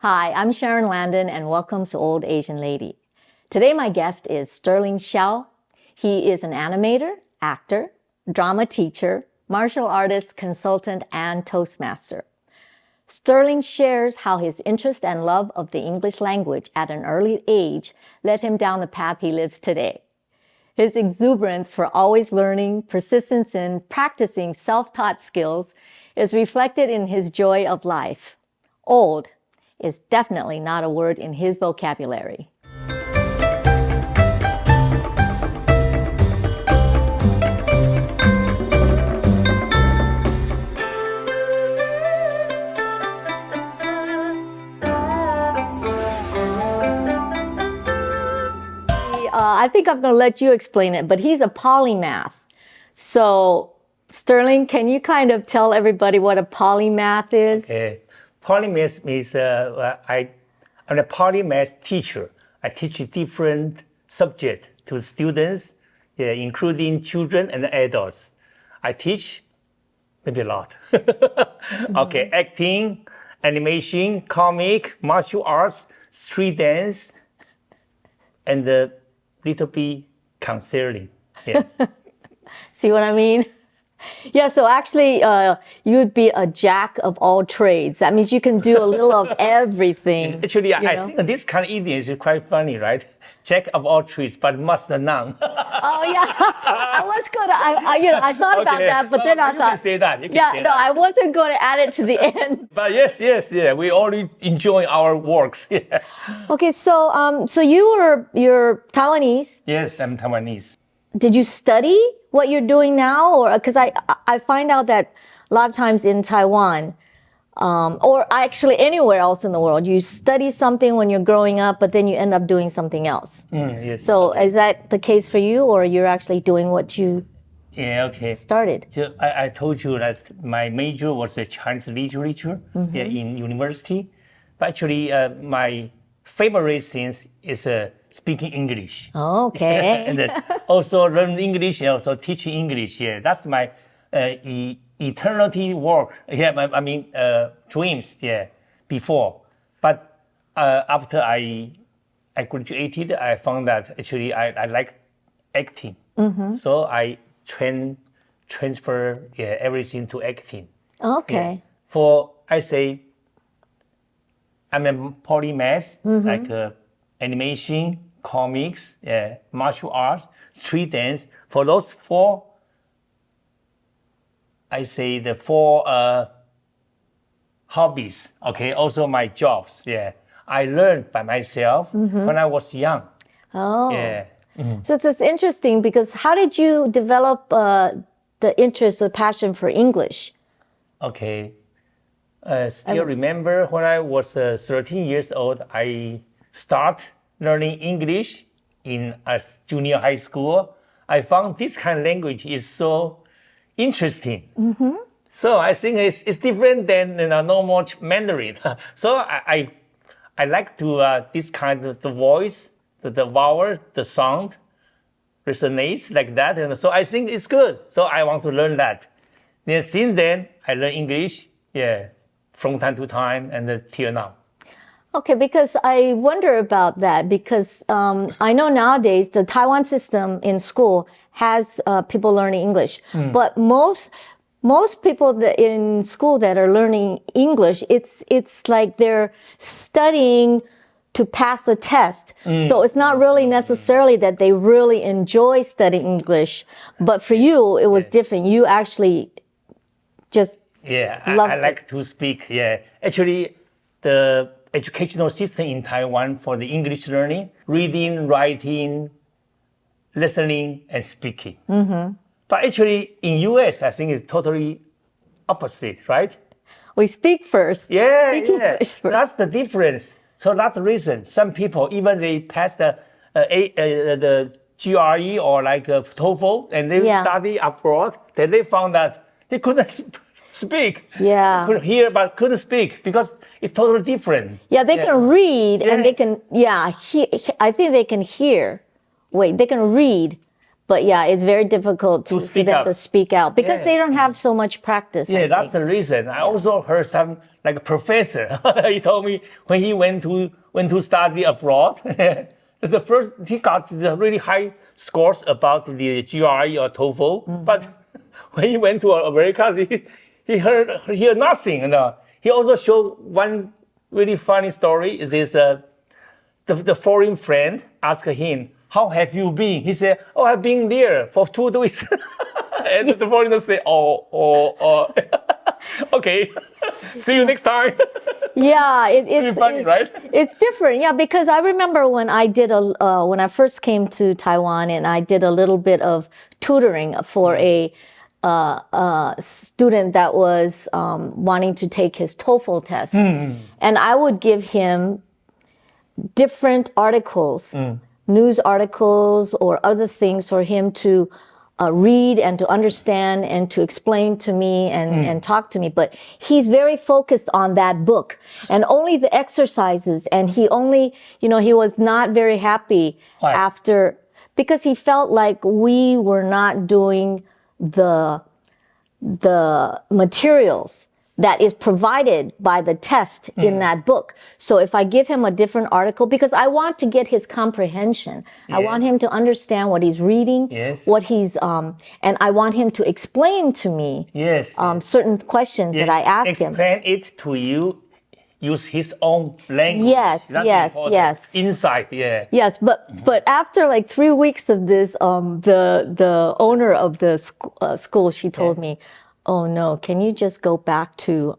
Hi, I'm Sharon Landon and welcome to Old Asian Lady. Today my guest is Sterling Hsiao. He is an animator, actor, drama teacher, martial artist, consultant, and Toastmaster. Sterling shares how his interest and love of the English language at an early age led him down the path he lives today. His exuberance for always learning, persistence in practicing self-taught skills is reflected in his joy of life. Old is definitely not a word in his vocabulary. I think I'm going to let you explain it, but he's a polymath. So, Sterling, can you kind of tell everybody what a polymath is? Okay. Polymath means I'm a polymath teacher. I teach different subjects to students, including children and adults. I teach maybe a lot. Okay, acting, animation, comic, martial arts, street dance, and a little bit counseling. Yeah. See what I mean? Yeah, so actually, you'd be a jack of all trades. That means you can do a little of everything. Actually, I think this kind of idiom is quite funny, right? Jack of all trades, but master none. Oh yeah, I was gonna, I thought about that, but then I you thought. Can say that. You can say that. I wasn't going to add it to the end. But yes, we all enjoy our works. Yeah. Okay, so you're Taiwanese. Yes, I'm Taiwanese. Did you study what you're doing now, or because I find out that a lot of times in Taiwan, or actually anywhere else in the world, you study something when you're growing up, but then you end up doing something else. Yes. So is that the case for you, or you're actually doing what you started? So I told you that my major was Chinese literature in university. But actually, my favorite thing is speaking English. Oh, okay. And also learn English and also teach English. Yeah, that's my eternity work. Yeah, I mean dreams. Yeah, before. But after I graduated, I found that actually I like acting. So I transfer everything to acting. Okay. Yeah. For I say I'm a polymath, like animation, comics, martial arts, street dance. For those four, I say the four hobbies. Okay, also my jobs. Yeah, I learned by myself when I was young. Oh. Yeah. So it's interesting because how did you develop the interest or passion for English? Okay. Still remember when I was 13 years old, I start learning English in a junior high school. I found this kind of language is so interesting. So I think it's different than normal Mandarin. So I like to this kind of the voice, the vowel, the sound resonates like that. And so I think it's good. So I want to learn that. Then since then, I learn English, from time to time and till now. Okay, because I wonder about that because I know nowadays the Taiwan system in school has people learning English, but most people that in school that are learning English, it's like they're studying to pass a test. So it's not really necessarily that they really enjoy studying English, but for you, it was different. You actually just I like to speak. Yeah, actually, the educational system in Taiwan for the English learning, reading, writing, listening, and speaking. But actually, in US, I think it's totally opposite, right? We speak first. Speak English first. That's the difference. So that's the reason some people, even they pass the GRE or like TOEFL, and they study abroad, then they found that they couldn't speak. Yeah. Could hear but couldn't speak because it's totally different. Yeah, they can read and they can, I think they can hear. Wait, they can read, But yeah, it's very difficult To for speak them out. to speak out because Yeah. they don't have so much practice. I Yeah, that's think. the reason. I also heard some like a professor. He told me when he went to study abroad, the first he got the really high scores about the GRE or TOEFL, but when he went to America, he heard nothing. He also showed one really funny story. This the foreign friend asked him, "How have you been?" He said, "Oh, I've been there for 2 weeks." And the foreigner said, "Oh, okay, see you next time." Yeah, Pretty funny, right? It's different. Yeah, because I remember when when I first came to Taiwan and I did a little bit of tutoring for a student that was wanting to take his TOEFL test, and I would give him different articles, news articles or other things for him to read and to understand and to explain to me and talk to me. But he's very focused on that book and only the exercises. And he only, he was not very happy Why? after, because he felt like we were not doing the materials that is provided by the test in that book. So if I give him a different article, because I want to get his comprehension, I want him to understand what he's reading, what he's, and I want him to explain to me certain questions that I ask him. Explain it to you. Use his own language. Yes, That's yes, important. yes. Insight, yeah. Yes, but after like 3 weeks of this, the owner of the school, she told me, "Oh no, can you just go back to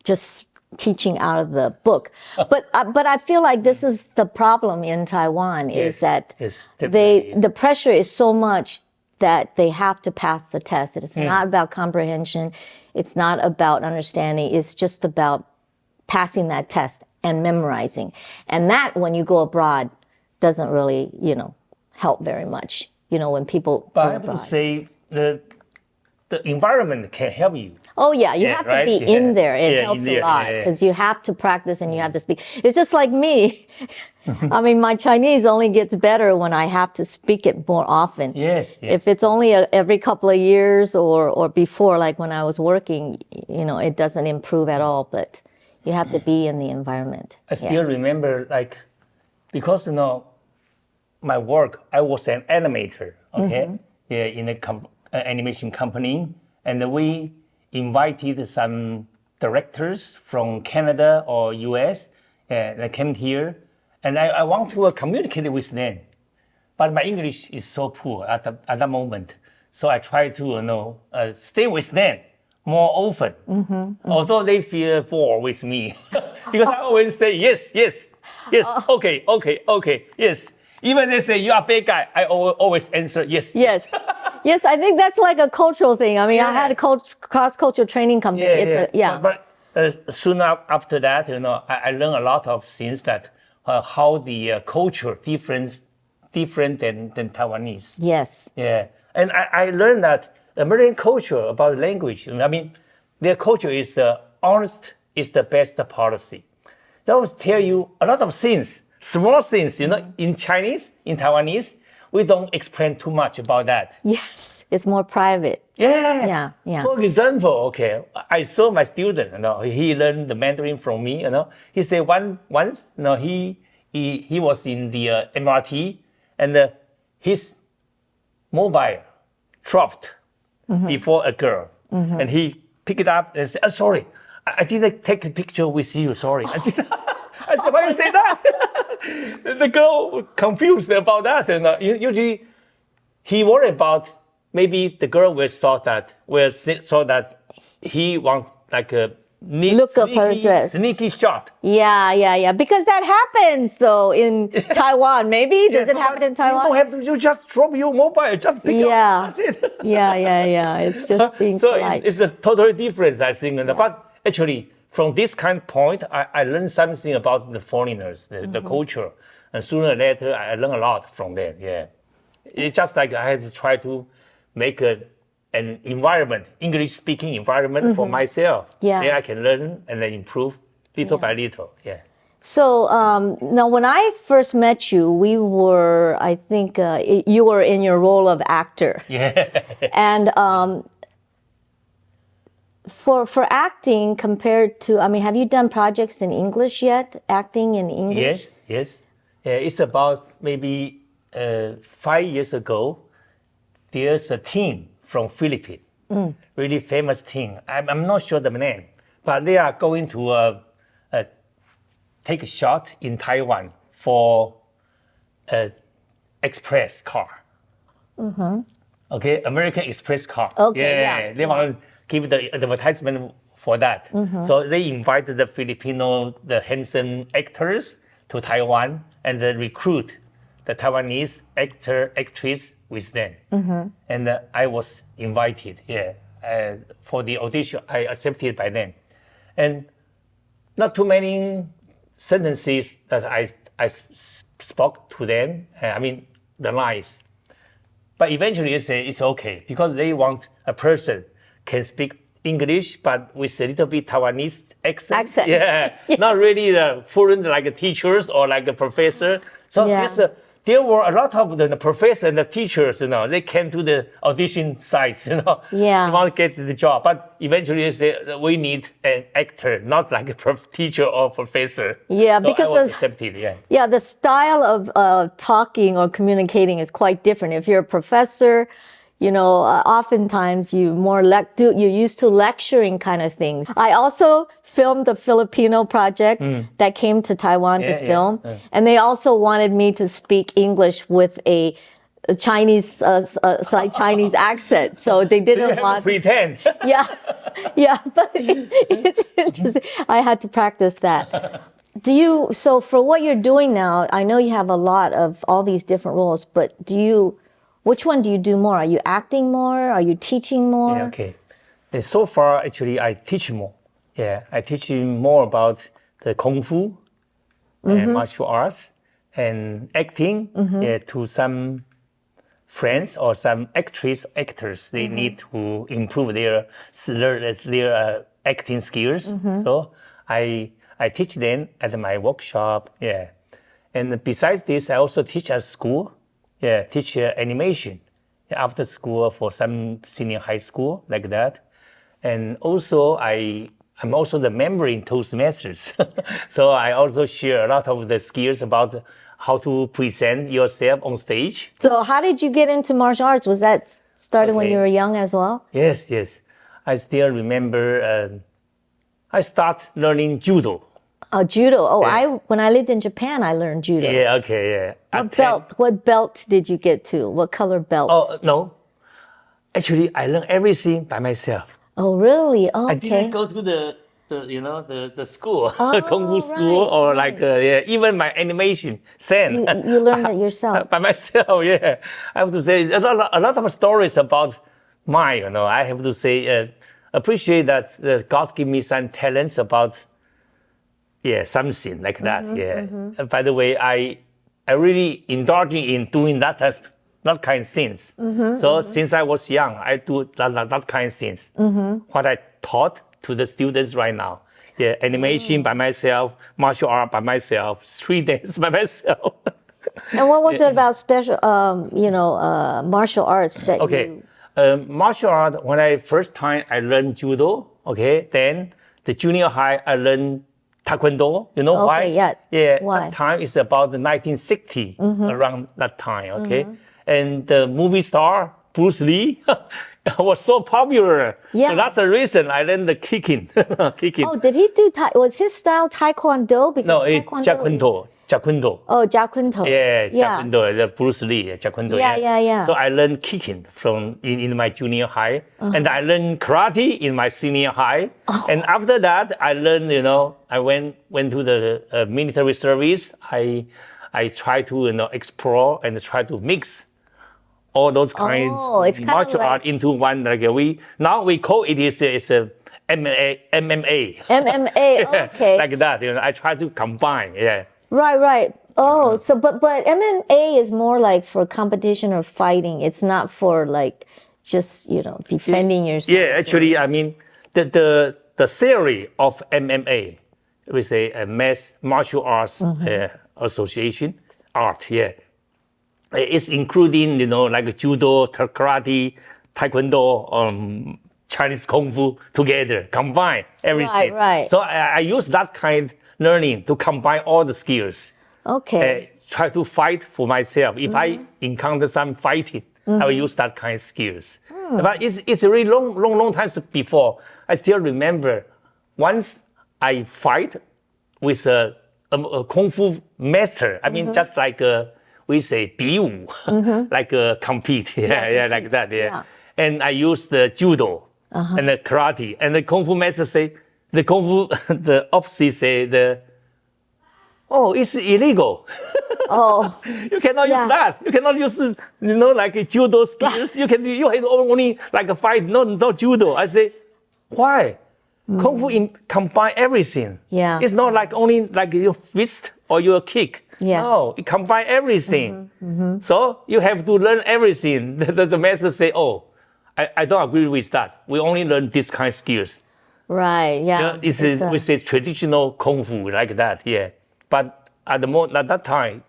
just teaching out of the book?" But I feel like this is the problem in Taiwan is that the pressure is so much that they have to pass the test. It's not about comprehension. It's not about understanding. It's just about passing that test and memorizing. And that, when you go abroad, doesn't really, help very much, when people But go I have to abroad. say, the environment can help you. Oh yeah, you have to be in there. It helps a lot yeah. because you have to practice and you have to speak. It's just like me. I mean, my Chinese only gets better when I have to speak it more often. Yes. If it's only every couple of years or before, like when I was working, it doesn't improve at all. But you have to be in the environment. I still remember, because my work, I was an animator. Okay, in a animation company, and we invited some directors from Canada or US that came here, and I want to communicate with them, but my English is so poor at that moment, so I try to stay with them more often, although they feel bored with me, because I always say yes, okay, yes. Even they say you are a bad guy, I always answer yes. Yes, I think that's like a cultural thing. I mean, I had a cross-cultural training company. But soon after that, I learned a lot of things that how the culture different than Taiwanese. Yes. Yeah, and I learned that American culture about language. I mean, their culture is honest is the best policy. They always tell you a lot of things, small things. In Chinese, in Taiwanese, we don't explain too much about that. Yes, it's more private. Yeah. Yeah. For example, I saw my student. He learned the Mandarin from me. He said once, he was in the MRT and his mobile dropped before a girl, and he picked it up and said, "Sorry, I didn't take a picture with you. Sorry." I said, "Why you say that?" The girl confused about that, and usually he worried about maybe the girl will thought that he want like a Look up her dress. sneaky shot. Yeah. Because that happens though in Taiwan. Maybe does it happen in Taiwan? You don't have to. You just drop your mobile. Just pick up. That's it. Yeah. It's just being polite. It's a totally different, I think. But actually, from this kind of point, I learned something about the foreigners, the culture, and sooner or later, I learned a lot from them. Yeah, it's just like I have to try to make an environment, English-speaking environment for myself. Yeah. Then I can learn and then improve little by little. Yeah. So now, when I first met you, I think you were in your role of actor. Yeah. And for acting compared to, I mean, have you done projects in English yet? Acting in English? Yes, yes. Yeah, it's about maybe 5 years ago. There's a team from Philippines, really famous team. I'm not sure the name, but they are going to take a shot in Taiwan for express car. Okay, American Express car. Okay, yeah, They want to give the advertisement for that. So they invited the Filipino, the handsome actors to Taiwan and recruit the Taiwanese actor, actress with them. And I was invited, for the audition. I accepted by them. And not too many sentences that I spoke to them. I mean, the lines. But eventually they say it's okay because they want a person can speak English but with a little bit Taiwanese accent. Yeah, Yes. Not really fluent like a teachers or like a professor. So there were a lot of the professors and the teachers, they came to the audition sites, Yeah. They want to get the job. But eventually they say we need an actor, not like a teacher or professor. Yeah, so because I was accepted, yeah, the style of talking or communicating is quite different. If you're a professor, oftentimes you're used to lecturing kind of things. I also filmed the Filipino project that came to Taiwan to film, and they also wanted me to speak English with a Chinese Chinese accent, so they didn't So you have want to pretend. yeah, but it's interesting. I had to practice that. So for what you're doing now, I know you have a lot of all these different roles, but which one do you do more? Are you acting more? Are you teaching more? Yeah, okay. And so far, actually, I teach more. Yeah, I teach you more about the Kung Fu and martial arts and acting to some friends or some actors. They need to improve their acting skills. So I teach them at my workshop. Yeah, and besides this, I also teach at school. Yeah, teach animation after school for some senior high school like that. And also I'm also the member in Toastmasters. So I also share a lot of the skills about how to present yourself on stage. So how did you get into martial arts? Was that started when you were young as well? Yes. I still remember I start learning judo. Judo. When I lived in Japan, I learned judo. Yeah, okay. What belt did you get to? What color belt? Oh, no. Actually, I learned everything by myself. Oh, really? Oh, I okay. didn't go to the school, Kung Fu school, or even my animation. You learned it yourself. By myself, yeah. I have to say, a lot of stories about mine, I have to say, appreciate that God give me some talents about, something like that, And by the way, I really indulge in doing that kind of things. So since I was young, I do that kind of things. What I taught to the students right now. Yeah, animation by myself, martial art by myself, street dance by myself. And what was it about special, martial arts that you... Martial art, when I first time I learned judo, then the junior high I learned taekwondo. You know why? Why? That time is about the 1960, around that time, And the movie star, Bruce Lee, was so popular. Yeah. So that's the reason I learned the kicking. Oh, did he do, was his style taekwondo? Because No, it's Jeet Kune Do. Oh, Jeet Kune Do. Yeah, Jeet Kune Do, the Bruce Lee, Jeet Kune Do. Yeah. So I learned kicking in my junior high, and I learned karate in my senior high. And after that, I learned, I went to the military service. I try to explore and try to mix all those kinds of martial art into one. Now we call it is a MMA. MMA, okay. Like that, I try to combine. Yeah. Right. Oh, so but MMA is more like for competition or fighting. It's not for like just defending yourself. Yeah, actually, I mean the theory of MMA we say a mass martial arts association, art, yeah. It's including, like judo, karate, taekwondo, Chinese kung fu together, combine everything. Right. So I use that kind learning to combine all the skills. Okay. Try to fight for myself. If I encounter some fighting, I will use that kind of skills. But it's a really long time before. I still remember once I fight with a kung fu master. I mean, just like we say 比武, like compete, like that, yeah. And I use the judo and the karate, and the kung fu master say the kung fu, the opposite say oh, it's illegal. Oh, you cannot use that. You cannot use, like judo skills. You have only like a fight, not judo. I say, why? Kung fu combine everything. Yeah. It's not like only like your fist or your kick. Yeah. No, it combine everything. So you have to learn everything. The master say, oh, I don't agree with that. We only learn this kind of skills. Right. Yeah. We say traditional kung fu like that. Yeah. But at that time,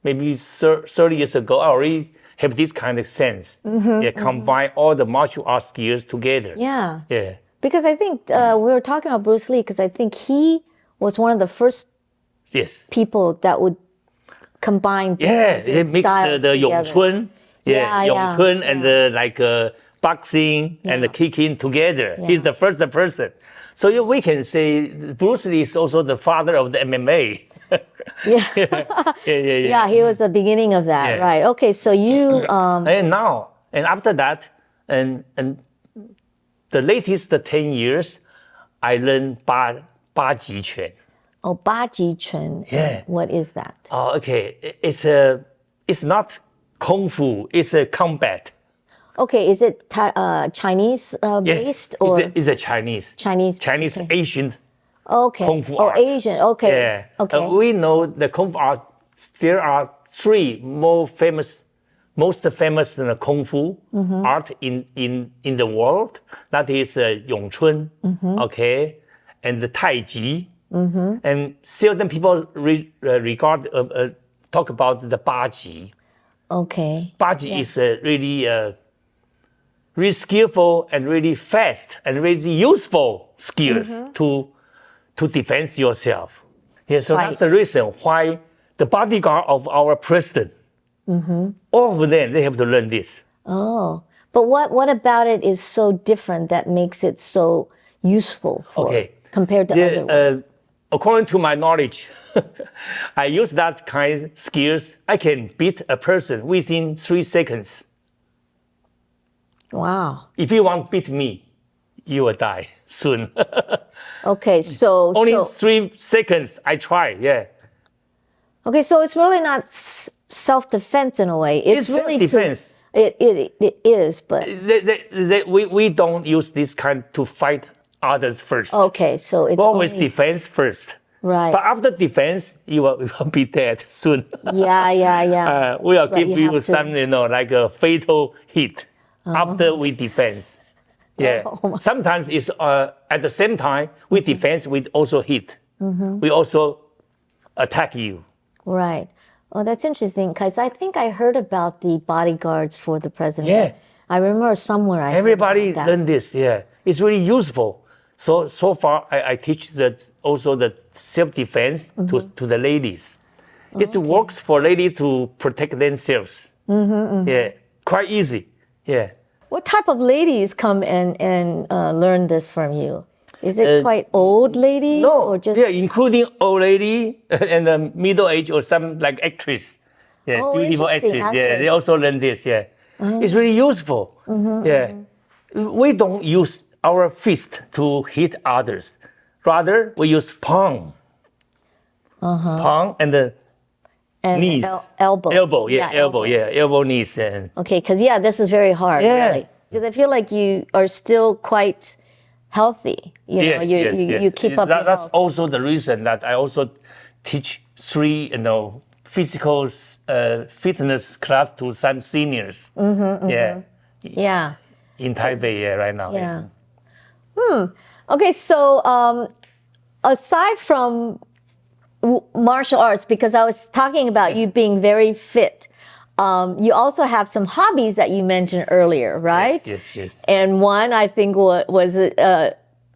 maybe 30 years ago, I already have this kind of sense. Combine all the martial arts skills together. Yeah. Yeah. Because I think we were talking about Bruce Lee because I think he was one of the first people that would combine he mixed the Yongchun, Yongchun and the boxing and the kicking together. He's the first person. So we can say Bruce Lee is also the father of the MMA. Yeah, he was the beginning of that, right? Okay, so you and after that, and the latest 10 years, I learned BaJi Quan. Oh, BaJi Quan. Yeah. What is that? Oh, okay. It's not kung fu. It's a combat. Okay, is it Chinese based or? It's a Chinese Okay. Asian kung fu art. art. Asian. Okay. Yeah. Okay. We know the kung fu art. There are three most famous kung fu art in the world. That is Yongchun, okay, and the Taiji. And certain people talk about the BaJi. Okay. BaJi is really skillful and really fast and really useful skills to defend yourself. Yeah, so that's the reason why the bodyguard of our president, all of them, they have to learn this. Oh, but what about it is so different that makes it so useful compared to other ones? According to my knowledge, I use that kind of skills. I can beat a person within 3 seconds. Wow. If you want to beat me, you will die soon. Okay, so only 3 seconds. I try. Yeah. Okay, so it's really not self-defense in a way. It's really self-defense. It is, but we don't use this kind to fight others first. Okay, so it's always defense first. Right. But after defense, you will be dead soon. Yeah. We will give you some, like a fatal hit after we defense. Yeah. Sometimes it's at the same time we defense, we also hit. We also attack you. Right. Oh, that's interesting because I think I heard about the bodyguards for the president. Yeah. I remember somewhere Everybody learn this. Yeah. It's really useful. So far, I teach also the self-defense to the ladies. It works for ladies to protect themselves. Yeah, quite easy. Yeah. What type of ladies come and learn this from you? Is it quite old ladies? No, or just... including old lady and middle age or some like actress. Yeah, beautiful actress. Yeah, they also learn this. Yeah, it's really useful. Yeah, we don't use our fist to hit others. Rather, we use palm. Palm and the knees. Elbow. Elbow, elbow, knees. Okay, because this is very hard, really. Because I feel like you are still quite healthy. You keep up. That's also the reason that I also teach 3, physical fitness class to some seniors. Yeah. In Taipei, right now. Yeah. Okay, so aside from martial arts, because I was talking about you being very fit, you also have some hobbies that you mentioned earlier, right? Yes. And one, I think, was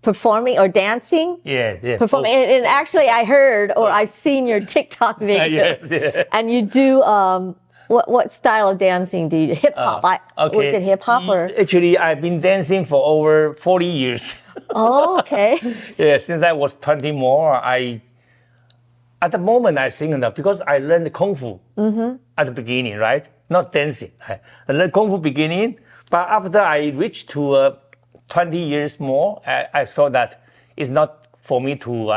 performing or dancing. Yeah. Performing, and actually, I heard or I've seen your TikTok videos, Yes. and you do. What style of dancing do you do? Hip hop? Okay. Was it hip hop or? Actually, I've been dancing for over 40 years. Oh, okay. Yeah, since I was 20 more, at the moment I think because I learned Kung Fu at the beginning, right? Not dancing. I learned Kung Fu beginning, but after I reached to 20 years more, I saw that it's not for me to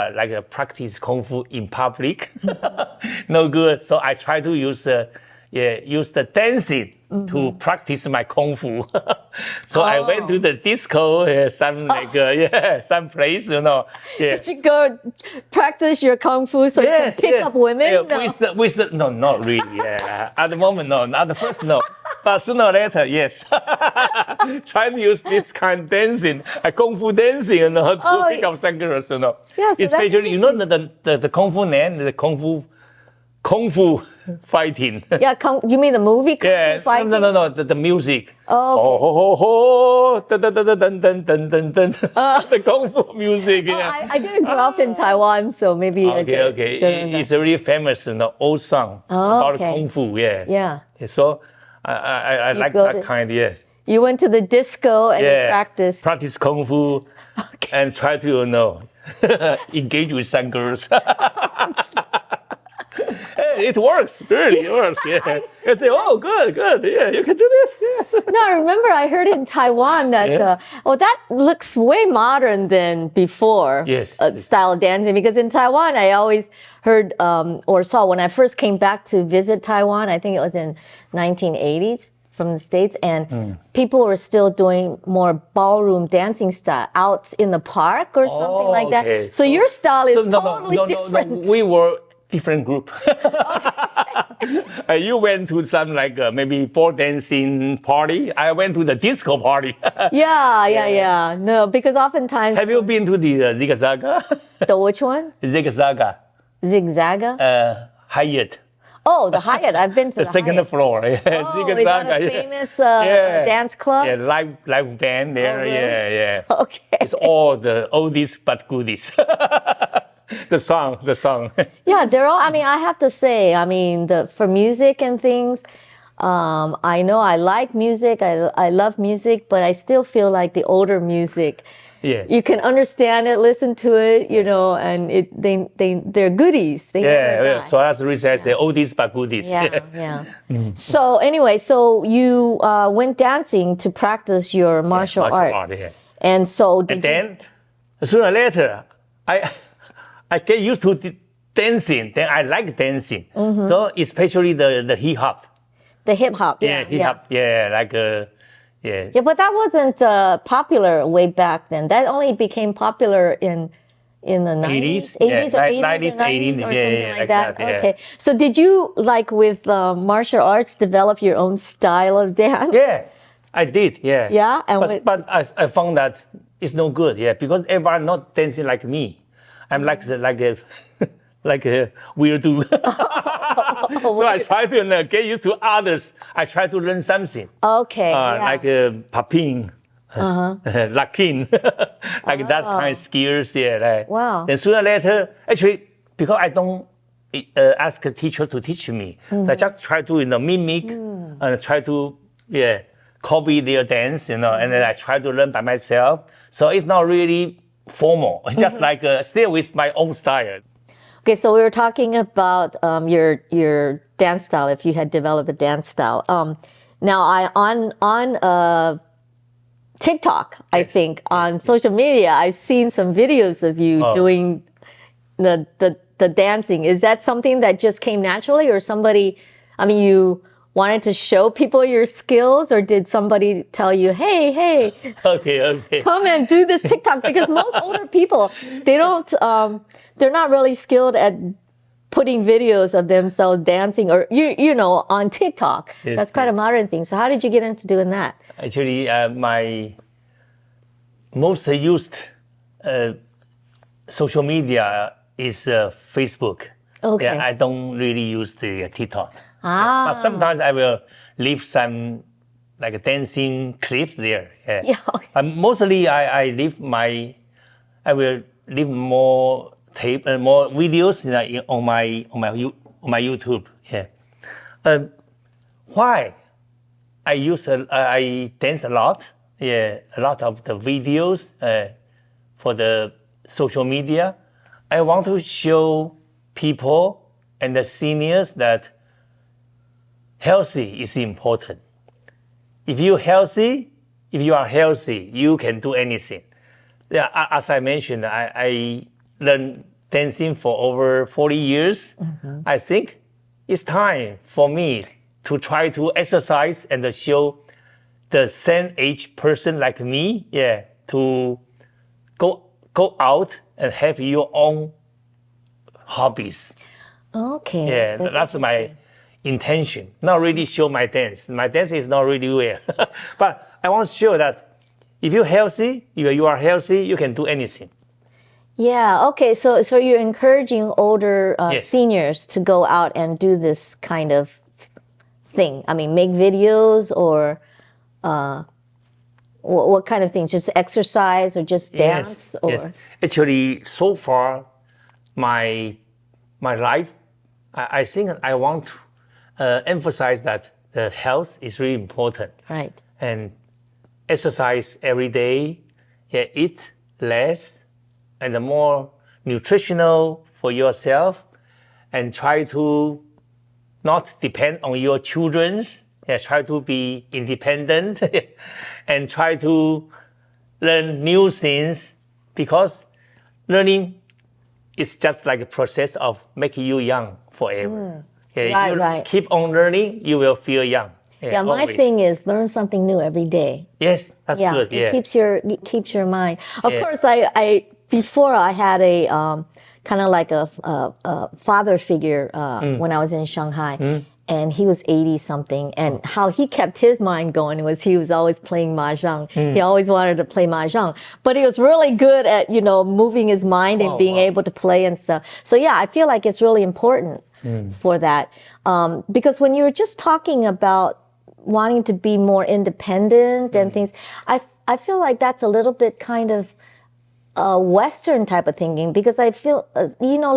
practice Kung Fu in public. No good. So I try to use the dancing to practice my Kung Fu. So I went to the disco, some place, Yeah. Did you go practice your Kung Fu so you can pick up women? Yeah, no, not really. At the moment, no. At the first, no. But sooner or later, yes. Try to use this kind of dancing, Kung Fu dancing, to pick up some girls, Yeah, so especially, the Kung Fu name, the Kung Fu fighting. Yeah, you mean the movie Kung Fu fighting? No, the music. Oh, okay. Ho, ho, ho, dun, dun, dun, dun, dun, dun, dun, dun. The Kung Fu music. Yeah. I didn't grow up in Taiwan, so maybe. Okay. It's a really famous old song about Kung Fu. Yeah. So I like that kind. Yes. You went to the disco and you practiced. Practice Kung Fu and try to engage with some girls. Hey, it works, really, it works. Yeah. I say, oh, good. Yeah, you can do this. Yeah. No, I remember I heard in Taiwan that, that looks way modern than before. Yes. Style of dancing. Because in Taiwan, I always heard or saw when I first came back to visit Taiwan, I think it was in 1980s from the States, and people were still doing more ballroom dancing style out in the park or something like that. So your style is totally different. No, we were different group. You went to some maybe ball dancing party. I went to the disco party. Yeah. No, because oftentimes. Have you been to the Zigzaga? The which one? Zigzaga. Zigzaga? Hyatt. Oh, the Hyatt. I've been to the second Hyatt. floor. Oh, is that a famous dance club? Yeah, live band there. Oh, really? Yeah. Okay. It's all the oldies but goodies. The song. Yeah, they're all. I mean, I have to say, for music and things, I know I like music. I love music, but I still feel like the older music. Yeah. You can understand it, listen to it, and they're goodies. They never die. So that's the reason I say oldies but goodies. Yeah. So anyway, you went dancing to practice your martial arts. And so then sooner or later, I get used to dancing. Then I like dancing. So especially the hip hop. The hip hop. Yeah, hip hop. Yeah, Yeah, but that wasn't popular way back then. That only became popular in the 90s, 80s, or 80s, 80s, or something like that. Okay. So did you, with martial arts, develop your own style of dance? Yeah, I did. Yeah. Yeah? But I found that it's no good. Yeah, because everyone not dancing like me. I'm like a weirdo. So I try to get used to others. I try to learn something. Okay. Like popping, locking, like that kind of skills. Yeah. Wow. Then sooner or later, actually, because I don't ask a teacher to teach me, so I just try to mimic and try to copy their dance, and then I try to learn by myself. So it's not really formal. It's just still with my own style. Okay, so we were talking about your dance style. If you had developed a dance style, now on TikTok, I think on social media, I've seen some videos of you doing the dancing. Is that something that just came naturally, or somebody? You wanted to show people your skills, or did somebody tell you, hey, okay, come and do this TikTok? Because most older people, they don't, they're not really skilled at putting videos of themselves dancing, or on TikTok. Yes, that's quite a modern thing. So how did you get into doing that? Actually, my most used social media is Facebook. Okay. Yeah, I don't really use the TikTok. Ah. But sometimes I will leave some like dancing clips there. Yeah. Yeah, okay. Mostly I will leave more tape and more videos on my YouTube. Yeah. Why? I dance a lot. Yeah, a lot of the videos for the social media. I want to show people and the seniors that healthy is important. If you are healthy, you can do anything. Yeah, as I mentioned, I learned dancing for over 40 years. I think it's time for me to try to exercise and show the same age person like me, yeah, to go out and have your own hobbies. Okay. Yeah, that's my intention. Not really show my dance. My dance is not really well, but I want to show that if you're healthy, you are healthy, you can do anything. Yeah. Okay. So you're encouraging older Yes. seniors to go out and do this kind of thing. I mean, make videos or what kind of things? Just exercise or just dance? Yes, Or yes. Actually, so far, my life, I think I want to emphasize that the health is really important. right. And exercise every day, yeah, eat less and more nutritional for yourself, and try to not depend on your children. Yeah, try to be independent and try to learn new things, because learning is just like a process of making you young forever. Yeah, Right, you right. keep on learning, you will feel young. Yeah, my always. thing is learn something new every day. Yes, that's Yeah, good. Yeah. it keeps your mind. Of Yeah. course, I before I had a kind of like a father figure when I was in Shanghai, and he was 80 something, and how he kept his mind going was he was always playing mahjong. He always wanted to play mahjong, but he was really good at moving his mind and being able to play and stuff. So yeah, I feel like it's really important for that, because when you were just talking about wanting to be more independent and things, I feel like that's a little bit kind of Western type of thinking, because I feel,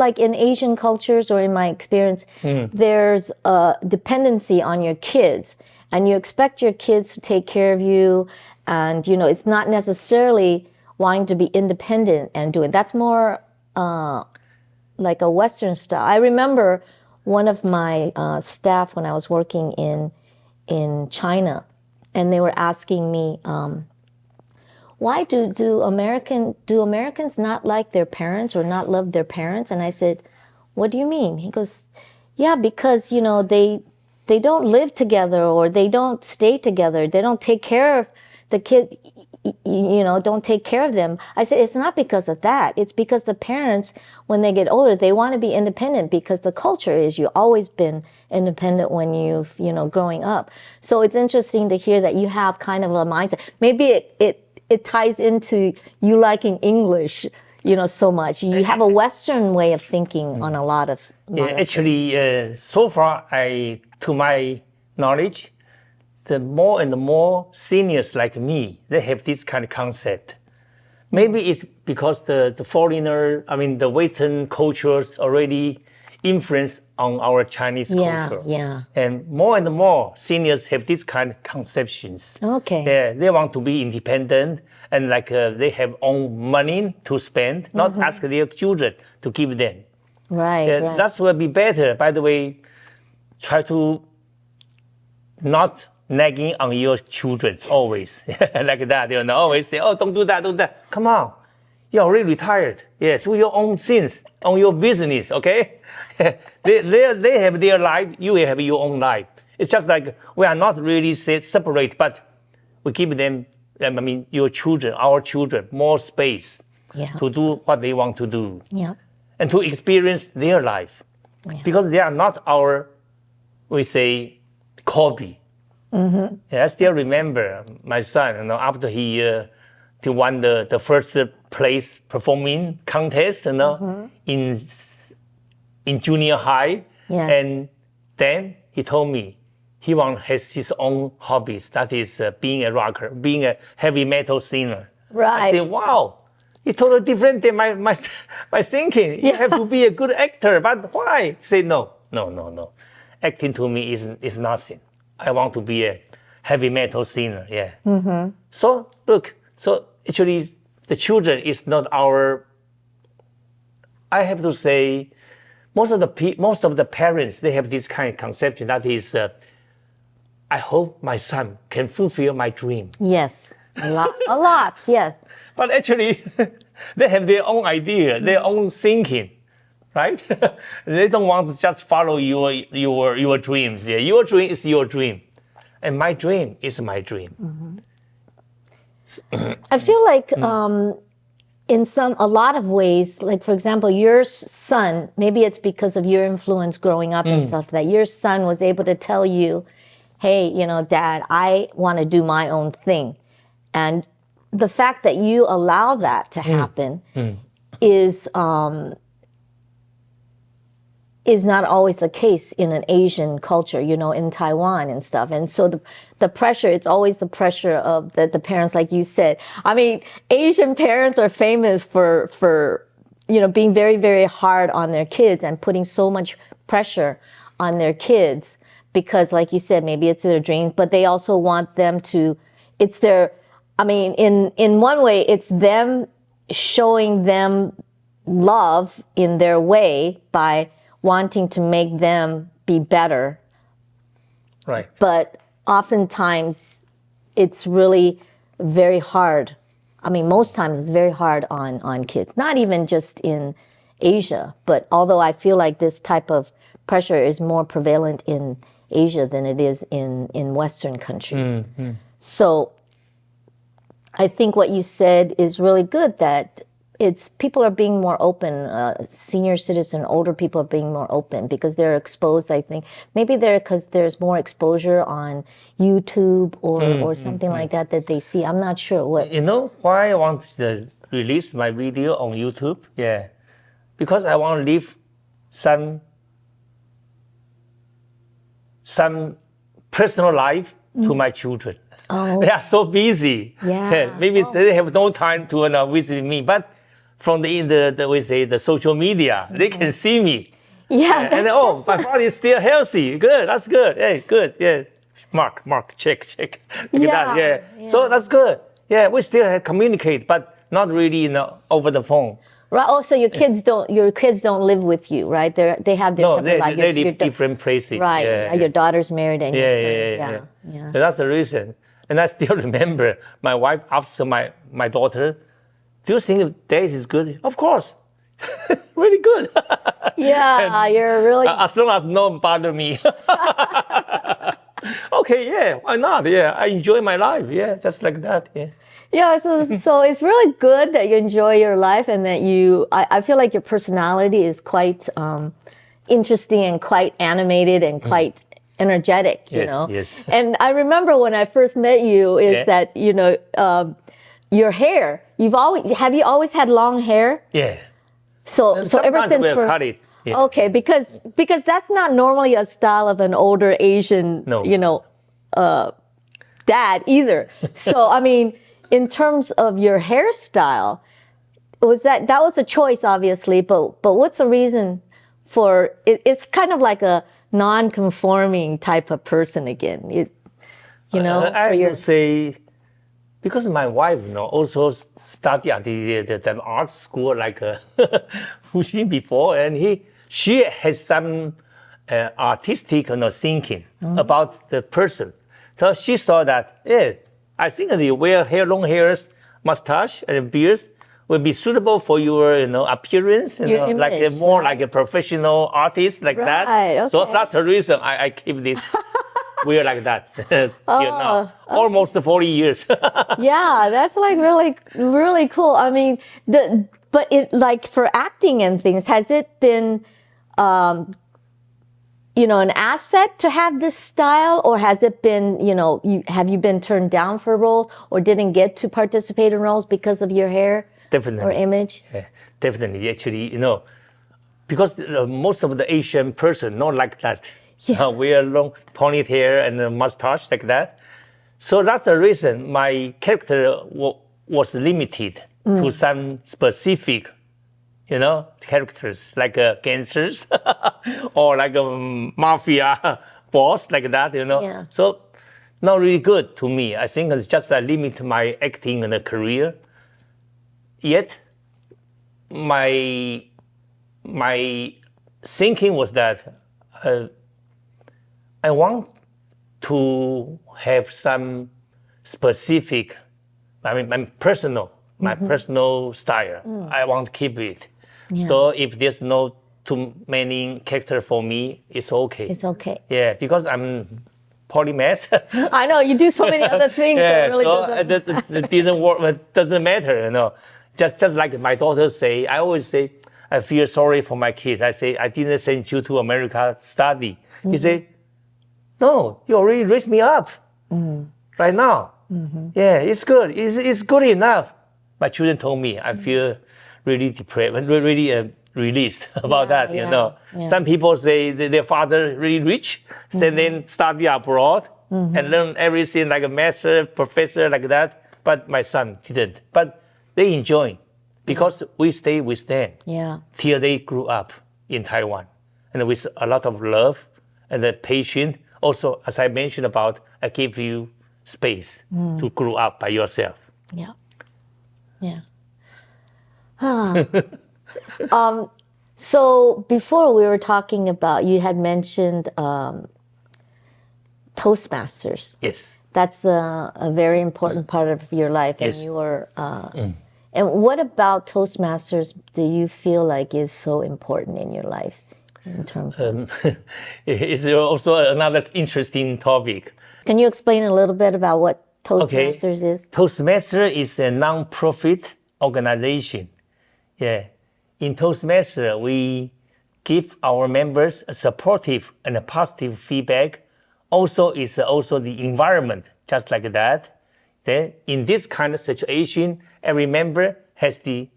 like in Asian cultures or in my experience, there's a dependency on your kids, and you expect your kids to take care of you, and it's not necessarily wanting to be independent and do it. That's more like a Western style. I remember one of my staff when I was working in China, and they were asking me, why do Americans not like their parents or not love their parents? And I said, what do you mean? He goes, yeah, because they don't live together, or they don't stay together. They don't take care of the kid, don't take care of them. I said, it's not because of that. It's because the parents, when they get older, they want to be independent, because the culture is you've always been independent when you've, growing up. So it's interesting to hear that you have kind of a mindset. Maybe it ties into you liking English, so much. You have a Western way of thinking on a lot of actually, so far, to my knowledge, the more and more seniors like me, they have this kind of concept. Maybe it's because the foreigner, the Western cultures already influence on our Chinese culture. Yeah. And more seniors have this kind of conceptions. Okay. They want to be independent, and they have own money to spend, not ask their children to give them. Right. That will be better. By the way, try to not nagging on your children always like that. Always say, oh, don't do that. Come on. You're already retired. Yeah, do your own things, on your business, okay? they have their life, you will have your own life. It's just like we are not really separate, but we give them, your children, our children, more space to do what they want to do. Yeah. And to experience their life. Yeah. Because they are not our, we say, copy. Yeah, I still remember my son, after he to win the first place performing contest, in junior high. Yes. And then he told me he has his own hobbies. That is being a rocker, being a heavy metal singer. Right. I said, wow, it's totally different than my thinking. You have to be a good actor, but why? He said, no. Acting to me is nothing. I want to be a heavy metal singer. Yeah. Mm-hmm. So look, actually the children is not our. I have to say, most of the parents, they have this kind of conception that is, I hope my son can fulfill my dream. Yes, a lot, yes. But actually, they have their own idea, their own thinking, right? They don't want to just follow your dreams. Yeah, your dream is your dream, and my dream is my dream. Mm-hmm. I feel like in a lot of ways, like for example, your son, maybe it's because of your influence growing up and stuff, that your son was able to tell you, hey, Dad, I want to do my own thing. And the fact that you allow that to happen is not always the case in an Asian culture, in Taiwan and stuff. And so the pressure, it's always the pressure of the parents, like you said. I mean, Asian parents are famous for being very, very hard on their kids and putting so much pressure on their kids because, like you said, maybe it's their dreams, but they also want them to, in one way, it's them showing them love in their way by wanting to make them be better. Right. But oftentimes it's really very hard. I mean, most times it's very hard on kids, not even just in Asia, but although I feel like this type of pressure is more prevalent in Asia than it is in Western countries. Mm-hmm. So I think what you said is really good, that people are being more open, senior citizen, older people are being more open because they're exposed, I think. Maybe because there's more exposure on YouTube or something like that they see. I'm not sure what. You know why I want to release my video on YouTube? Yeah. Because I want to leave some personal life to my children. Oh. They are so busy. Yeah. Maybe they have no time to visit me, but from the social media, they can see me. Yeah. And my body is still healthy. Good. That's good. Hey, good. Yeah. Mark. Check. Look at that. Yeah. So that's good. Yeah. We still communicate, but not really, over the phone. Right. Oh, so your kids don't live with you, right? They have their separate life. They live different places. Right. Yeah. Your daughter's married and your son. Yeah. So that's the reason. And I still remember my wife asked my daughter, do you think days is good? Of course. Really good. Yeah, you're really... As long as no bother me. Okay, yeah, why not? Yeah, I enjoy my life. Yeah, just like that. Yeah. Yeah, so it's really good that you enjoy your life and that I feel like your personality is quite interesting and quite animated and quite energetic, Yes. And I remember when I first met you that, your hair, have you always had long hair? Yeah. So ever since we'll cut it. Yeah. Okay, because that's not normally a style of an older Asian, dad either. So I mean, in terms of your hairstyle, that was a choice, obviously, but what's the reason for it? It's kind of like a non-conforming type of person again. I would say, because my wife, also studied at the art school like Fuxin before, and she has some artistic thinking about the person. So she saw that, I think they wear long hairs, mustache, and beards will be suitable for your, appearance, your image, like more like a professional artist like that. Okay. So that's the reason I keep this. We're like that till now, almost 40 years. Yeah, that's like really, really cool. I mean, but it like for acting and things, has it been an asset to have this style, or has it been, have you been turned down for roles or didn't get to participate in roles because of your hair Definitely. or image? Yeah, definitely. Actually, because most of the Asian person not like that. Yeah. Wear long ponytail and a mustache like that. So that's the reason my character was limited to some specific, characters like gangsters or like a mafia boss like that, Yeah. So not really good to me. I think it's just a limit my acting and career. Yet my thinking was that I want to have some specific, my personal style. I want to keep it. Yeah. So if there's no too many character for me, it's okay. It's okay. Yeah, because I'm polymath. I know you do so many other things. Yeah, that really so doesn't. it didn't work. It doesn't matter, Just like my daughter say, I always say, I feel sorry for my kids. I say, I didn't send you to America study. He say, no, you already raised me up right now. Yeah, it's good. It's good enough. My children told me I feel really depressed, really released about that. Yeah. Some people say their father really rich, send them study abroad and learn everything like a master, professor like that. But my son didn't. But they enjoy because we stay with them till they grew up in Taiwan, and with a lot of love and the patience. Also, as I mentioned about, I give you space to grow up by yourself. Yeah. Yeah. So before we were talking about, you had mentioned Toastmasters. Yes. That's a very important part of your life. Yes. And you were, and what about Toastmasters do you feel like is so important in your life in terms of? It's also another interesting topic. Can you explain a little bit about what Toastmasters is? Toastmasters is a non-profit organization. Yeah. In Toastmasters, we give our members a supportive and a positive feedback. Also, it's also the environment, just like that. Then, in this kind of situation, every member has the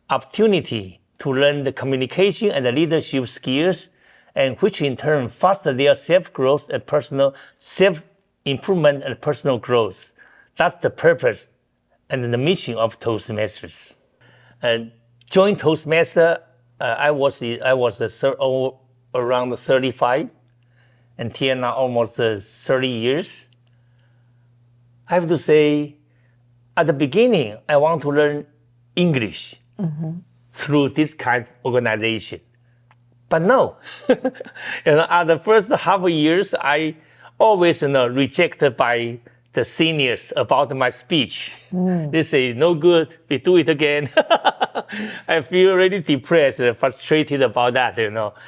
opportunity to learn the communication and the leadership skills, and which in turn foster their self-growth and personal self-improvement and personal growth. That's the purpose and the mission of Toastmasters. And join Toastmasters, I was around 35, until now almost 30 years. I have to say, at the beginning, I want to learn English through this kind of organization. But no, at the first half years, I always rejected by the seniors about my speech. They say, no good, we do it again. I feel really depressed, frustrated about that,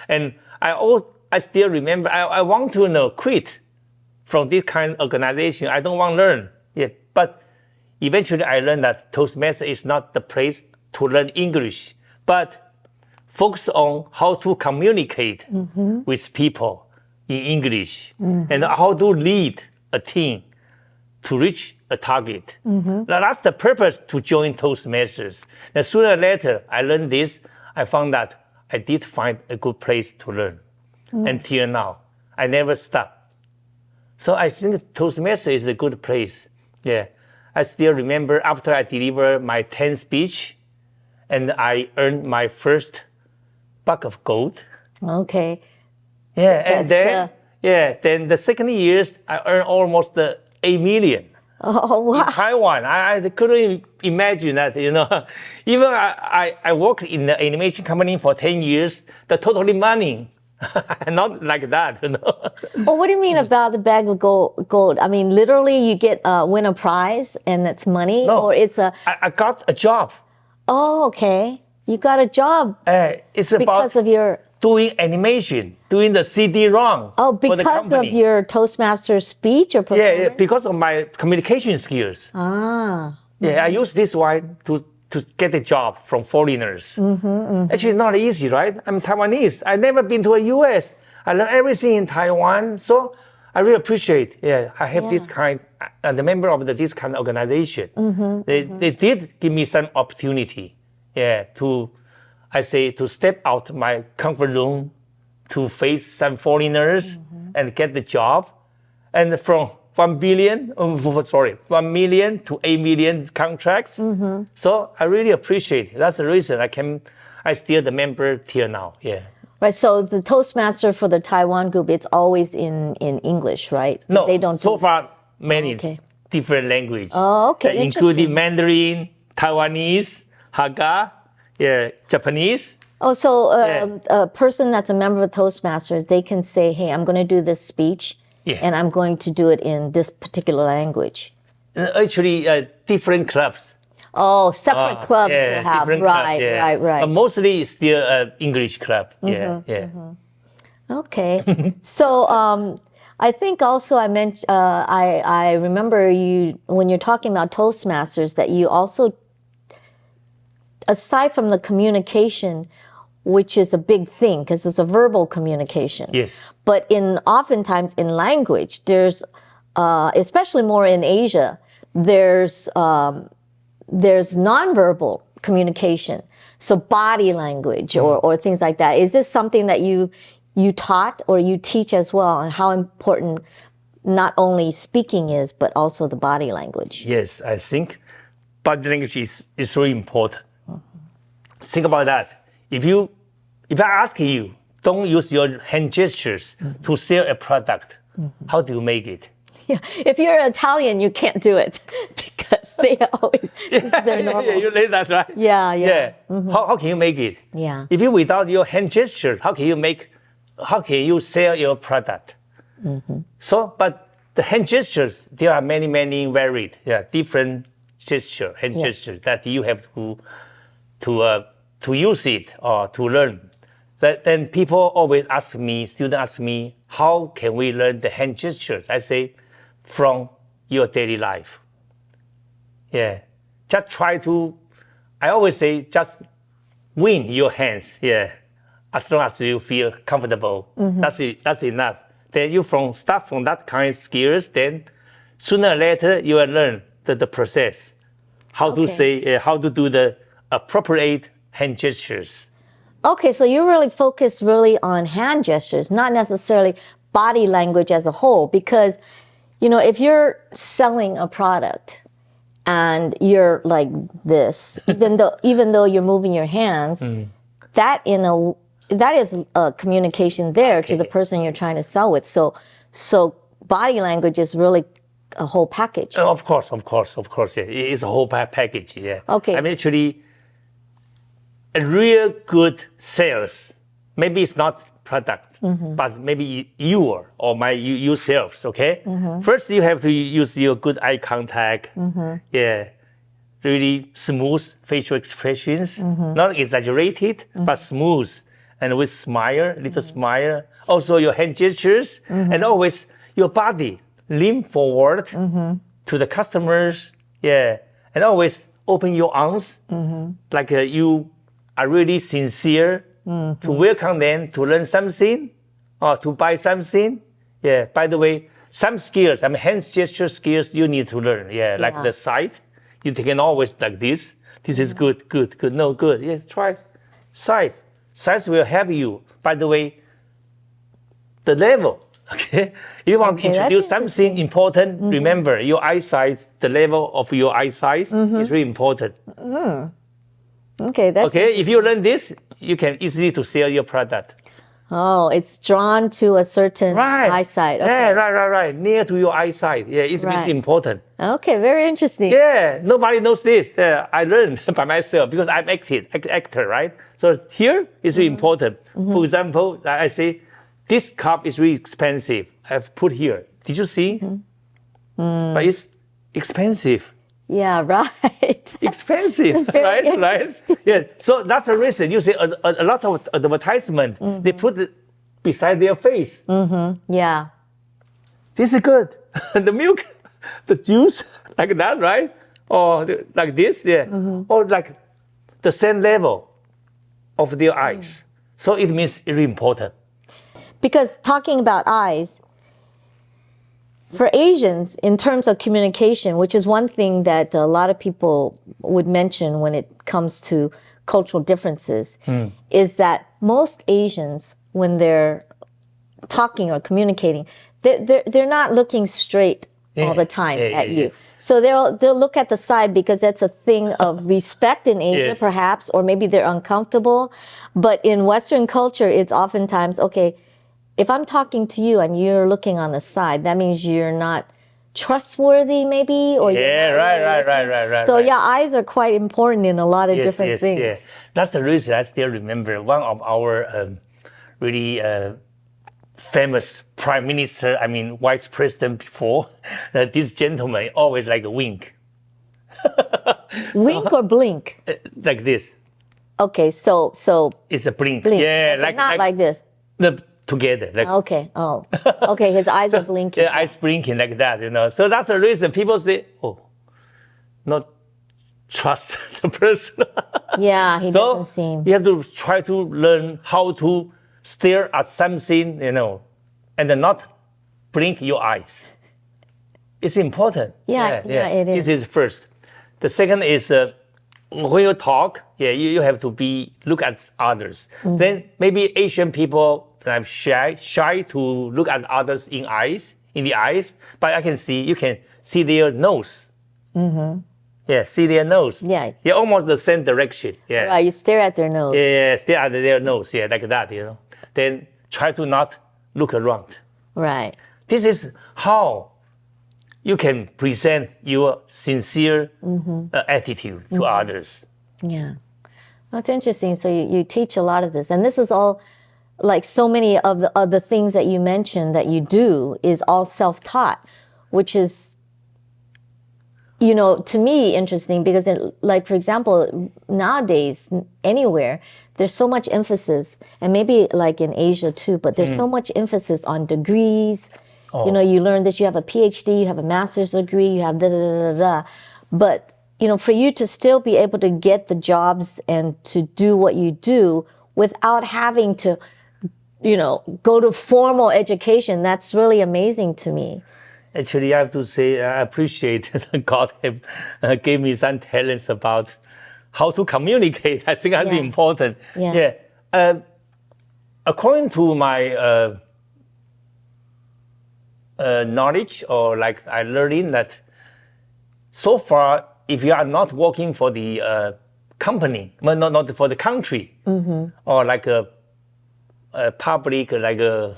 And I still remember, I want to quit from this kind of organization. I don't want to learn. Yeah, but eventually I learned that Toastmasters is not the place to learn English, but focus on how to communicate with people in English and how to lead a team to reach a target. Now, that's the purpose to join Toastmasters. And sooner or later, I learned this. I found that I did find a good place to learn. Until now, I never stopped. So I think Toastmasters is a good place. Yeah, I still remember after I delivered my 10th speech, and I earned my first bag of gold. Okay. Yeah, and then the second years I earned almost 8 million. Oh, wow. In Taiwan, I couldn't imagine that, Even I worked in the animation company for 10 years, the total money, not like that, Well, what do you mean about the bag of gold? I mean, literally you get win a prize and it's money? No, or it's a... I got a job. Oh, okay. You got a job It's about because of your... doing animation, doing the CD-ROM. Oh, for the because of company. your Toastmasters speech or performance? Yeah, because of my communication skills. Ah. Yeah, I use this one to get a job from foreigners. Actually, not easy, right? I'm Taiwanese. I've never been to a U.S. I learned everything in Taiwan. So I really appreciate, I have this kind, the member of this kind of organization. They did give me some opportunity, to step out my comfort zone, to face some foreigners and get the job. And from 1 million to 8 million contracts. So I really appreciate it. That's the reason I still the member till now. Right. So the Toastmaster for the Taiwan group, it's always in English, right? No, they don't. So far many different languages. Oh, okay. Including Mandarin, Taiwanese, Hakka, Japanese. Oh, so a person that's a member of Toastmasters, they can say, "Hey, I'm going to do this speech, and I'm going to do it in this particular language." Actually, different clubs. Oh, separate clubs will have, right. But mostly still English club. Okay. So I think also I mentioned, I remember you, when you're talking about Toastmasters, that you also, aside from the communication, which is a big thing because it's a verbal communication. Yes. But oftentimes in language, there's, especially more in Asia, there's nonverbal communication. So body language or things like that. Is this something that you taught or you teach as well, and how important not only speaking is, but also the body language? Yes, I think body language is really important. Think about that. If I ask you, don't use your hand gestures to sell a product, how do you make it? Yeah, if you're Italian, you can't do it because they always, this is their normal. You say that, right? Yeah. How can you make it? Yeah. If you without your hand gestures, how can you sell your product? So, but the hand gestures, there are many varied, different hand gestures that you have to use it or to learn. Then people always students ask me, how can we learn the hand gestures? I say, from your daily life. Just I always say, just win your hands, as long as you feel comfortable. That's enough. Then you start from that kind of skills, then sooner or later you will learn the process, how to say, how to do the appropriate hand gestures. Okay, so you really focus on hand gestures, not necessarily body language as a whole, because, if you're selling a product and you're like this, even though you're moving your hands, that is a communication there to the person you're trying to sell with. So body language is really a whole package. Of course. It's a whole package. Okay. I mean, actually, a real good sales, maybe it's not product, but maybe yourselves, okay? First, you have to use your good eye contact, really smooth facial expressions, not exaggerated, but smooth, and with little smile. Also, your hand gestures, and always your body, lean forward to the customers, and always open your arms, like you are really sincere to welcome them to learn something or to buy something. By the way, some skills, hand gesture skills you need to learn. Like the side, you can always like this. This is good, no good. Try size. Size will help you. By the way, the level. Okay, if you want to introduce something important, remember your eye size. The level of your eye size is really important. Okay, if you learn this, you can easily to sell your product. Oh, it's drawn to a certain eyesight. Okay. Right. Near to your eyesight. It's important. Okay, very interesting. Nobody knows this. I learned by myself because I'm actor, right? So here is really important. For example, I say, this cup is really expensive. I've put here. Did you see? But it's expensive. Yeah, right. Expensive, right? So that's the reason you see a lot of advertisement, they put it beside their face. Yeah. This is good. The milk, the juice, like that, right? Or like this, or like the same level of their eyes. So it means it's really important. because talking about eyes, for Asians, in terms of communication, which is one thing that a lot of people would mention when it comes to cultural differences, is that most Asians, when they're talking or communicating, they're not looking straight all the time at you. So they'll look at the side because that's a thing of respect in Asia, perhaps, or maybe they're uncomfortable. But in Western culture, it's oftentimes, okay, if I'm talking to you and you're looking on the side, that means you're not trustworthy, maybe, or right. So eyes are quite important in a lot of different things. Yeah. That's the reason I still remember one of our really famous prime minister, vice president before, this gentleman always like a wink. Wink or blink? Like this. Okay, so It's a blink. Yeah, okay, not like this. Together. Okay. Oh. Okay, his eyes are blinking. Yeah, eyes blinking like that, So that's the reason people say, not trust the person. Yeah, he doesn't seem. You have to try to learn how to stare at something, and then not blink your eyes. It's important. Yeah, it is. This is first. The second is when you talk, you have to look at others. Then maybe Asian people are shy to look at others in the eyes, but you can see their nose. Yeah, see their nose. Yeah. Almost the same direction. Yeah. Right, you stare at their nose. Yeah, stare at their nose. Yeah, like that, Then try to not look around. Right. This is how you can present your sincere attitude to others. Yeah. That's interesting. So you teach a lot of this. And this is all, like so many of the things that you mentioned that you do is all self-taught, which is, to me interesting because for example, nowadays, anywhere, there's so much emphasis, and maybe like in Asia too, but there's so much emphasis on degrees. You learn this, you have a PhD, you have a master's degree, you have da. But, for you to still be able to get the jobs and to do what you do without having to, go to formal education, that's really amazing to me. Actually, I have to say, I appreciate that God gave me some talents about how to communicate. I think that's important. Yeah. According to my knowledge, or like I learned that so far, if you are not working for the company, but not for the country, or like a public, like a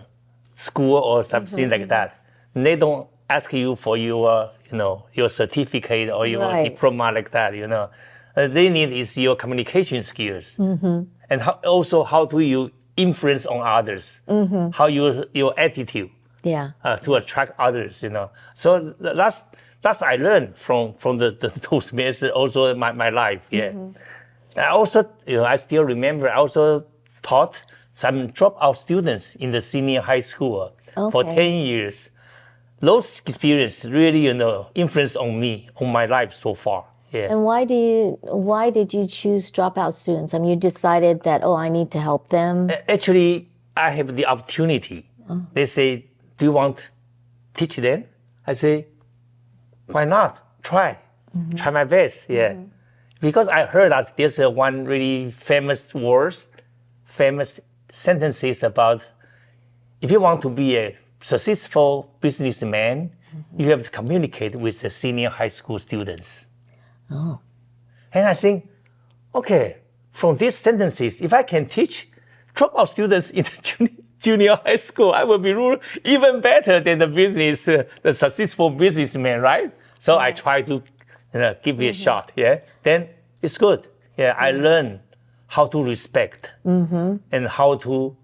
school or something like that, they don't ask you for your, your certificate or your diploma like that, They need is your communication skills, and how do you influence on others, how your attitude, to attract others, So that's I learned from the Toastmasters, also in my life, I also, I still remember, I also taught some dropout students in the senior high school for 10 years. Those experiences really, influenced on me, on my life so far. Yeah. And why did you choose dropout students? You decided that, I need to help them. Actually, I have the opportunity. They say, do you want to teach them? I say, why not? Try my best. Yeah. Because I heard that there's one really famous sentences about if you want to be a successful businessman, you have to communicate with the senior high school students. Oh. And I think, okay, from these sentences, if I can teach dropout students in the junior high school, I will be even better than the successful businessman, right? So I try to give it a shot. Yeah. Then it's good. Yeah. I learn how to respect and how to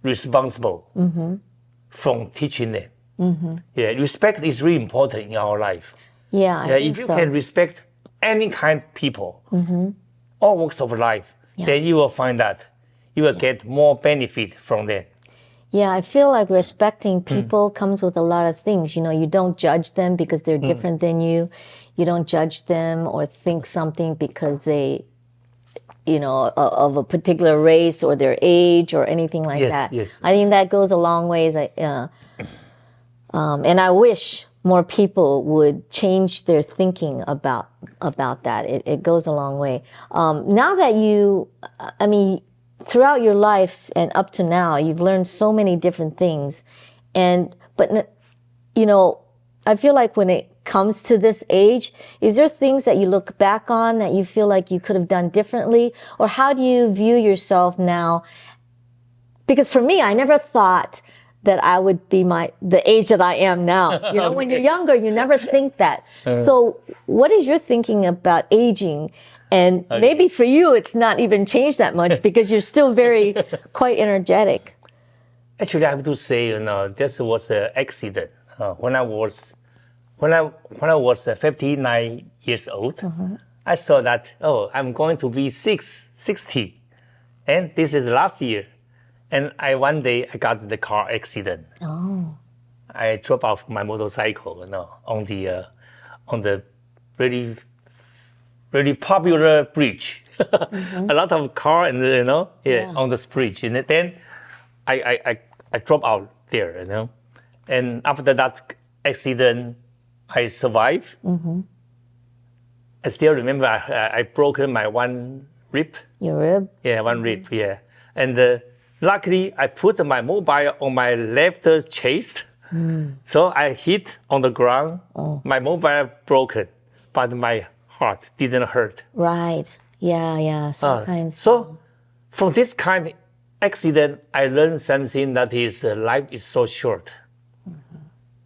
responsible from teaching them. Yeah, respect is really important in our life. Yeah, if you can respect any kind of people, all walks of life, then you will find that you will get more benefit from them. Yeah, I feel like respecting people comes with a lot of things. You don't judge them because they're different than you. You don't judge them or think something because they of a particular race or their age or anything like that. Yes. I think that goes a long ways. And I wish more people would change their thinking about that. It goes a long way. Now that throughout your life and up to now, you've learned so many different things. But I feel like when it comes to this age, is there things that you look back on that you feel like you could have done differently? Or how do you view yourself now? Because for me, I never thought that I would be the age that I am now. Okay. When you're younger, you never think that. So what is your thinking about aging? And maybe for you, it's not even changed that much because you're still quite energetic. Actually, I have to say, this was an accident. When I was 59 years old, I saw that, I'm going to be 60. And this is last year. And one day I got the car accident. Oh. I dropped off my motorcycle, on the really, really popular bridge. A lot of car and on this bridge. And then I dropped out there, And after that accident, I survived. I still remember I broken my one rib. Your rib? Yeah, one rib. Yeah, and luckily I put my mobile on my left chest, so I hit on the ground. My mobile broken, but my heart didn't hurt. Right. Yeah. Sometimes. So from this kind of accident, I learned something that is life is so short.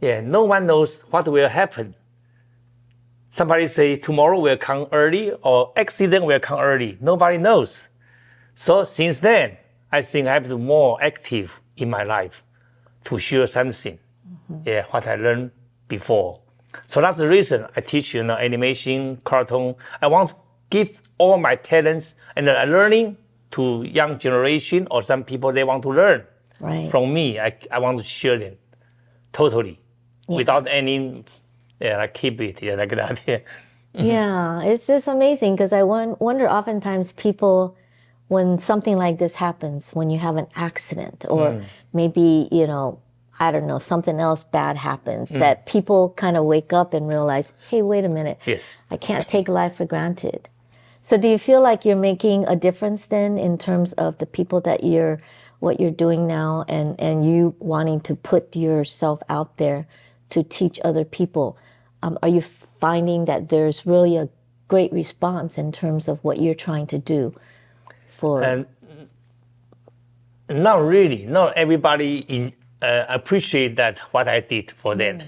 Yeah, no one knows what will happen. Somebody say tomorrow will come early or accident will come early. Nobody knows. So since then, I think I have to be more active in my life to share something. Yeah, what I learned before. So that's the reason I teach animation, cartoon. I want to give all my talents and learning to young generation or some people they want to learn from me. I want to share them totally without any keep it like that. Yeah, it's just amazing because I wonder oftentimes people, when something like this happens, when you have an accident or maybe, I don't know, something else bad happens, that people kind of wake up and realize, hey, wait a minute. Yes. I can't take life for granted. So do you feel like you're making a difference then in terms of the people that what you're doing now and you wanting to put yourself out there to teach other people? Are you finding that there's really a great response in terms of what you're trying to do for? Not really. Not everybody appreciate that what I did for them.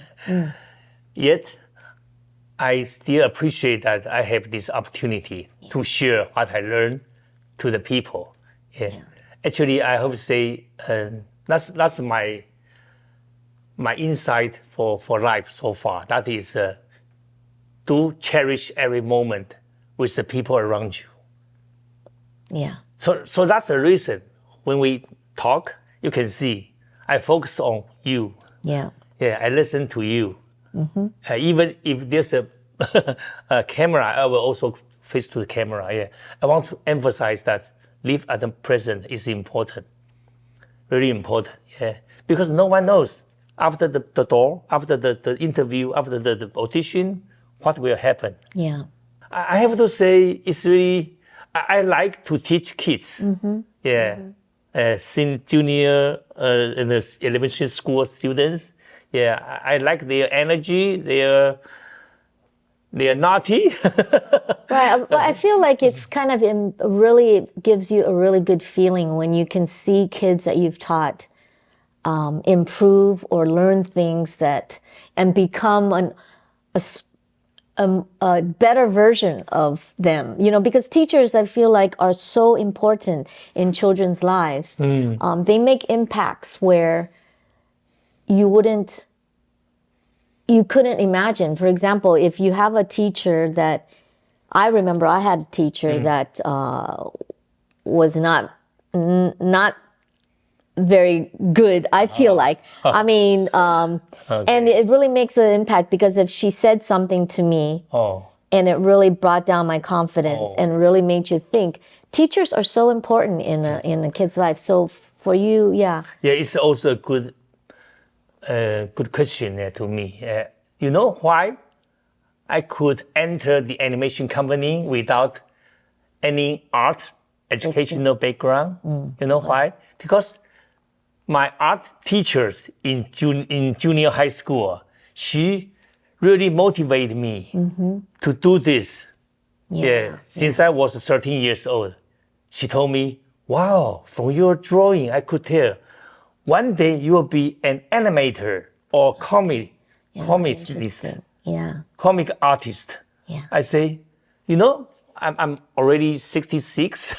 Yet, I still appreciate that I have this opportunity to share what I learned to the people. Yeah. Actually, I hope to say that's my insight for life so far. That is to cherish every moment with the people around you. Yeah. So that's the reason when we talk, you can see I focus on you. Yeah. Yeah, I listen to you. Even if there's a camera, I will also face to the camera. Yeah, I want to emphasize that live at the present is important, very important. Yeah, because no one knows after the door, after the interview, after the audition, what will happen. Yeah, I have to say it's really I like to teach kids. Yeah, since junior and the elementary school students. Yeah, I like their energy. They're naughty. right. But I feel like it's kind of really gives you a really good feeling when you can see kids that you've taught improve or learn things and become a better version of them. Because teachers, I feel like, are so important in children's lives. They make impacts where you couldn't imagine. For example, if you have a teacher that, I remember I had a teacher that was not very good, I feel like. I mean, and it really makes an impact because if she said something to me and it really brought down my confidence and really made you think, teachers are so important in a kid's life. So for you, yeah. Yeah, it's also a good question to me. You know why I could enter the animation company without any art educational background? You know why? Because my art teachers in junior high school, she really motivated me to do this. Yeah, since I was 13 years old. She told me, wow, from your drawing, I could tell one day you will be an animator or comic artist. Yeah. I say, you know, I'm already 66.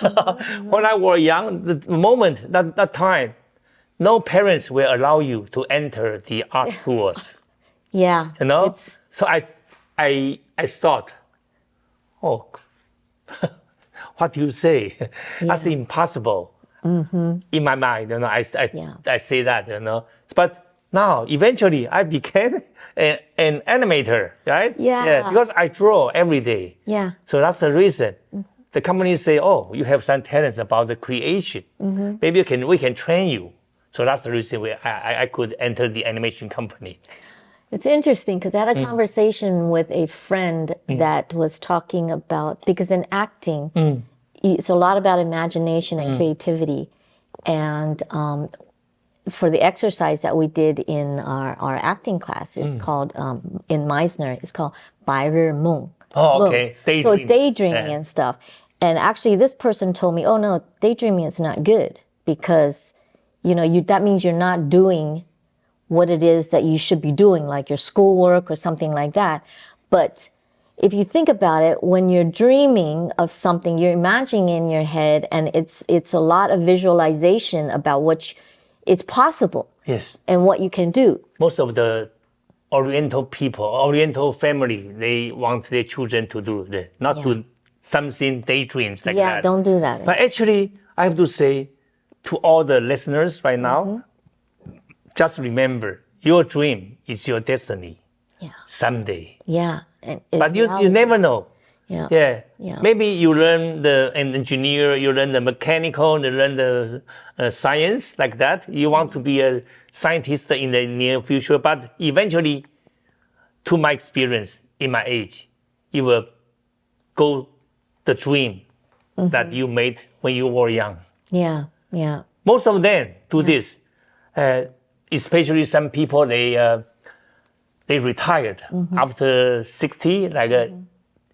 When I was young, the moment, that time, no parents will allow you to enter the art schools. Yeah. You know? So I thought, oh, what do you say? That's impossible. In my mind, you know, I say that, you know. But now, eventually, I became an animator, right? Yeah. Because I draw every day. Yeah. So that's the reason. The company say, oh, you have some talents about the creation. Maybe we can train you. So that's the reason I could enter the animation company. It's interesting because I had a conversation with a friend that was talking about, because in acting, it's a lot about imagination and creativity. And for the exercise that we did in our acting class, it's called, in Meisner, it's called 白日梦. Oh, okay. So daydreaming and stuff. And actually this person told me, oh no, daydreaming is not good because, you know, that means you're not doing what it is that you should be doing, like your schoolwork or something like that. But if you think about it, when you're dreaming of something, you're imagining in your head, and it's a lot of visualization about it's possible. Yes. And what you can do. Most of the Oriental family, they want their children to do that, not to something daydreams like that. Yeah, don't do that. But actually, I have to say to all the listeners right now, just remember, your dream is your destiny. Yeah. Someday. Yeah. But you never know. Yeah. Maybe you learn an engineer, you learn the mechanical, you learn the science like that. You want to be a scientist in the near future, but eventually, to my experience in my age, you will go the dream that you made when you were young. Yeah. Most of them do this. Especially some people, they retired after 60, like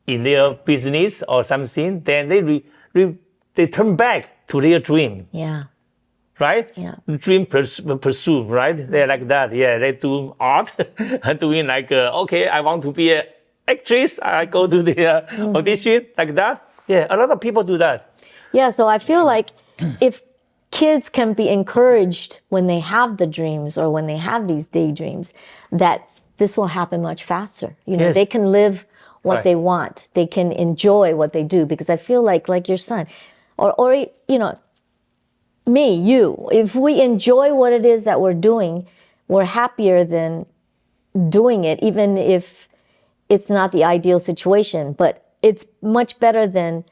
in their business or something. Then they turn back to their dream. Yeah. Right? Yeah. Dream pursue, right? They're like that. Yeah, they do art, doing like, okay, I want to be an actress. I go to the audition, like that. Yeah, a lot of people do that. Yeah, so I feel like if kids can be encouraged when they have the dreams or when they have these daydreams, that this will happen much faster. You know, they can live what they want. They can enjoy what they do, because I feel like your son or you know, me, you, if we enjoy what it is that we're doing, we're happier than doing it, even if it's not the ideal situation. But it's much better than,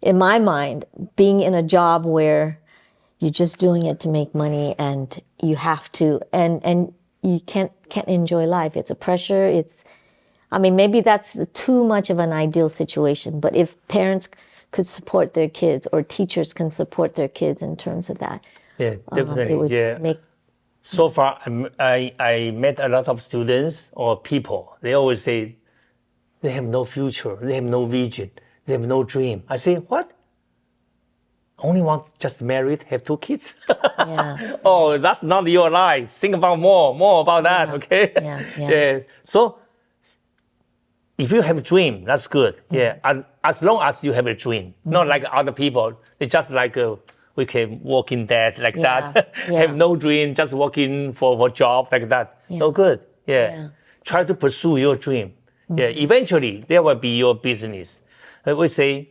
in my mind, being in a job where you're just doing it to make money and you have to, and you can't enjoy life. It's a pressure. I mean, maybe that's too much of an ideal situation, but if parents could support their kids, or teachers can support their kids in terms of that. Yeah, definitely. It would make. So far, I met a lot of students or people. They always say they have no future, they have no vision, they have no dream. I say, what? Only want just married, have 2 kids? Yeah. Oh, that's not your life. Think about more about that, okay? Yeah. So if you have a dream, that's good. Yeah, as long as you have a dream, not like other people. They just like we can walk in dead like that. Have no dream, just working for job like that. No good. Yeah. Try to pursue your dream. Yeah, eventually there will be your business. We say,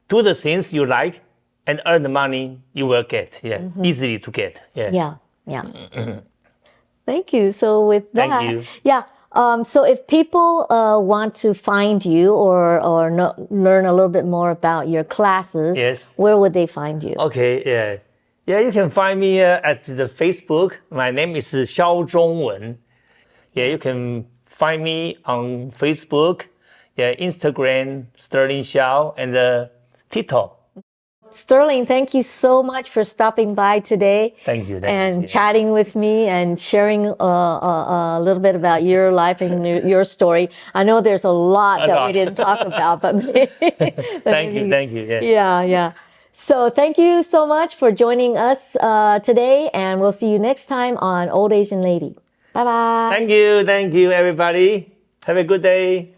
do the things you like and earn the money you will get. Yeah, easily to get. Yeah. Thank you. So with that, Thank you. yeah. So if people want to find you or learn a little bit more about your classes, Yes. where would they find you? Okay, yeah. Yeah, you can find me at the Facebook. My name is Hsiao Zhongwen. Yeah, you can find me on Facebook, yeah, Instagram, Sterling Hsiao, and TikTok. Sterling, thank you so much for stopping by today. Thank you. And chatting with me and sharing a little bit about your life and your story. I know there's a lot that we didn't talk about, but Thank you. Yes. Yeah. So thank you so much for joining us today, and we'll see you next time on Old Asian Lady. Bye bye. Thank you, everybody. Have a good day.